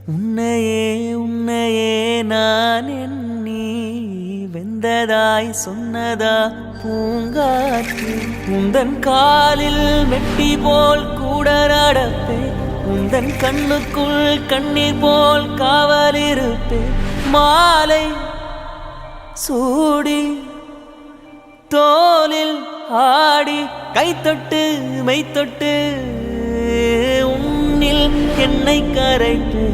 உன்னையே உன்னையே நான் எண்ணி வெந்ததாய் சொன்னதா பூங்காற்று உந்தன் காலில் மெட்டி போல் கூட நடப்பேன் உந்தன் கண்ணுக்குள் கண்ணீர் போல் காவலிருப்பேன் மாலை சூடி தோளில் ஆடி கைத்தொட்டு மெய்த்தொட்டு உன்னில் என்னை கரைத்து